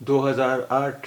2008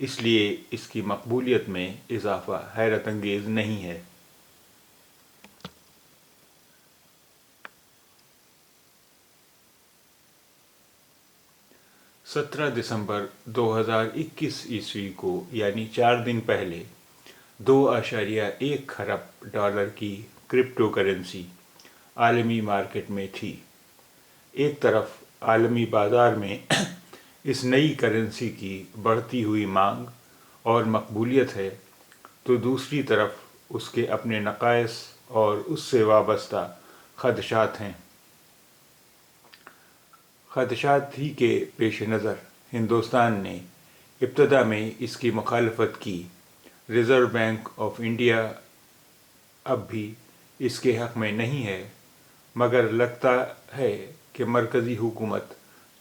اس لیے اس کی مقبولیت میں اضافہ حیرت انگیز نہیں ہے۔ 17 دسمبر 2021 کو یعنی 4 دن پہلے 2.1 خرب ڈالر کی کرپٹو کرنسی عالمی مارکیٹ میں تھی۔ ایک طرف عالمی بازار میں اس نئی کرنسی کی بڑھتی ہوئی مانگ اور مقبولیت ہے، تو دوسری طرف اس کے اپنے نقائص اور اس سے وابستہ خدشات ہیں۔ خدشات ہی کے پیش نظر ہندوستان نے ابتدا میں اس کی مخالفت کی۔ ریزرو بینک آف انڈیا اب بھی اس کے حق میں نہیں ہے، مگر لگتا ہے کہ مرکزی حکومت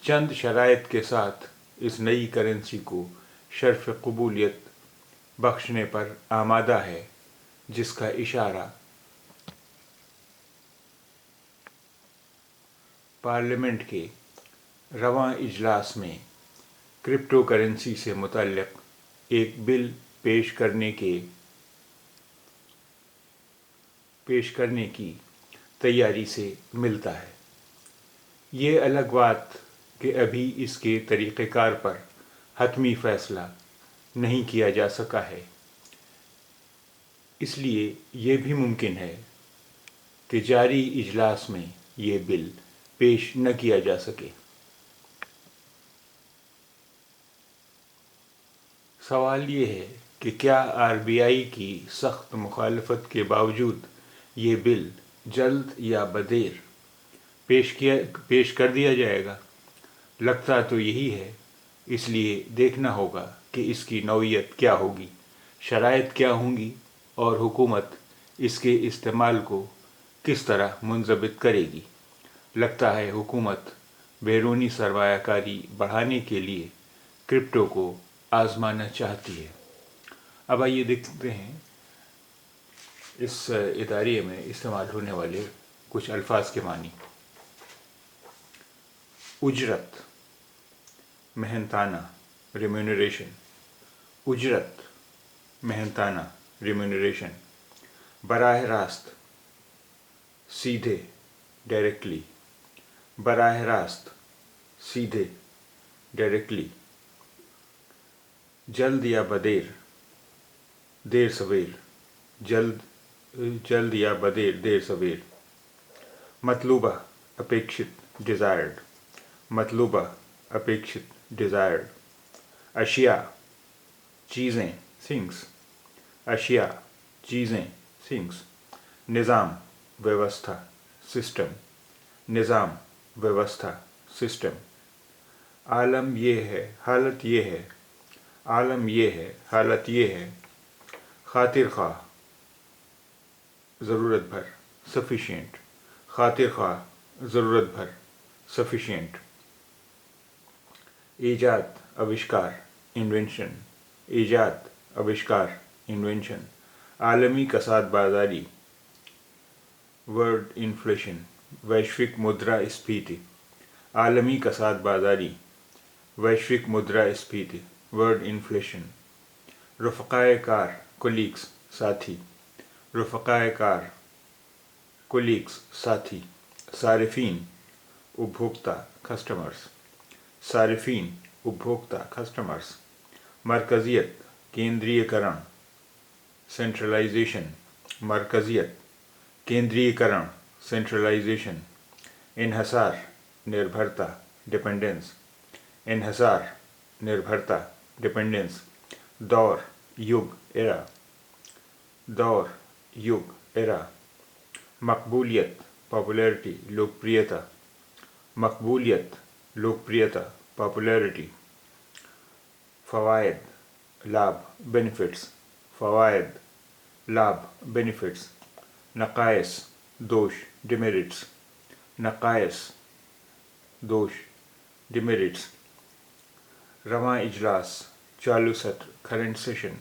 چند شرائط کے ساتھ اس نئی کرنسی کو شرف قبولیت بخشنے پر آمادہ ہے، جس کا اشارہ پارلیمنٹ کے رواں اجلاس میں کرپٹو کرنسی سے متعلق ایک بل پیش کرنے کی تیاری سے ملتا ہے۔ یہ الگ بات کہ ابھی اس کے طریقہ کار پر حتمی فیصلہ نہیں کیا جا سکا ہے، اس لیے یہ بھی ممکن ہے کہ جاری اجلاس میں یہ بل پیش نہ کیا جا سکے۔ سوال یہ ہے کہ کیا RBI کی سخت مخالفت کے باوجود یہ بل جلد یا بدیر پیش کر دیا جائے گا؟ لگتا تو یہی ہے، اس لیے دیکھنا ہوگا کہ اس کی نوعیت کیا ہوگی، شرائط کیا ہوں گی اور حکومت اس کے استعمال کو کس طرح منضبط کرے گی۔ لگتا ہے حکومت بیرونی سرمایہ کاری بڑھانے کے لیے کرپٹو کو آزمانا چاہتی ہے۔ اب آئیے دیکھتے ہیں اس اداریے میں استعمال ہونے والے کچھ الفاظ کے معنی۔ اجرت، محنتانہ، ریمونریشن۔ اجرت، محنتانہ، ریمونریشن۔ براہ راست، سیدھے، ڈائریکٹلی۔ براہ راست، سیدھے، ڈائریکٹلی۔ جلد یا بدیر، دیر سویر۔ جلد یا بدیر، دیر سویر۔ مطلوبہ، اپیکشت، ڈیزائرڈ۔ مطلوبہ، اپیکشت، ڈیزائرڈ۔ اشیاء، چیزیں، تھنگس۔ اشیاء، چیزیں، تھنگس۔ نظام، ویوستھا، سسٹم۔ نظام، ویوستھا، سسٹم۔ عالم یہ ہے، حالت یہ ہے۔ عالم یہ ہے، حالت یہ ہے۔ خاطر خواہ، ضرورت بھر، سفیشینٹ۔ خاطر خواہ، ضرورت بھر، سفیشینٹ۔ ایجاد، آوشکار، انوینشن۔ ایجاد، آوشکار، انوینشن۔ عالمی کساد بازاری، ورلڈ انفلیشن، ویشوک مدرا اسفیتی۔ عالمی کساد بازاری، ویشوک مدرا اسفیتی، ورلڈ انفلیشن۔ رفقائے کار، کولیگز، ساتھی۔ رفقائے کار، کولیگز، ساتھی۔ صارفین، اپبھوکتا، کسٹمرز۔ صارفین، اپبھوکتا، کسٹمرز۔ مرکزیت، کیندریہ کرن، سینٹرلائزیشن۔ مرکزیت، کیندریہ کرن، سینٹرلائزیشن۔ انحصار، نربھرتا، ڈپینڈنس۔ انحصار، نربھرتا، ڈپینڈنس۔ دور، یگ، ایرا۔ دور، یگ، ایرا۔ مقبولیت، پاپولیرٹی، لوکپریتا۔ مقبولیت، لوکپریتا، پاپولیرٹی۔ فوائد، لابھ، بینیفٹس۔ فوائد، لابھ، بینیفٹس۔ نقائص، دوش، ڈیمیرٹس۔ نقائص، دوش، ڈیمیرٹس۔ رواں اجلاس، چالو سطر، کرنٹ سیشن۔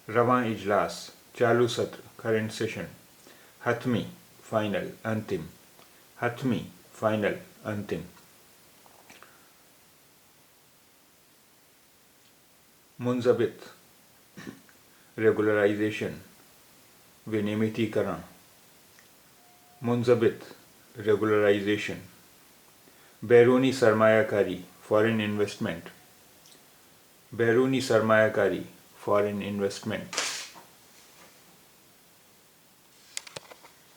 رواں اجلاس، چالو سطر، کرنٹ سیشن۔ حتمی، فائنل، انتم۔ حتمی، فائنل، انتم۔ منضبط ریگولرائزیشن ونیمتیکرن منضبط ریگولرائزیشن بیرونی سرمایہ کاری فارن انویسٹمنٹ بیرونی سرمایہ کاری فارن انویسٹمنٹ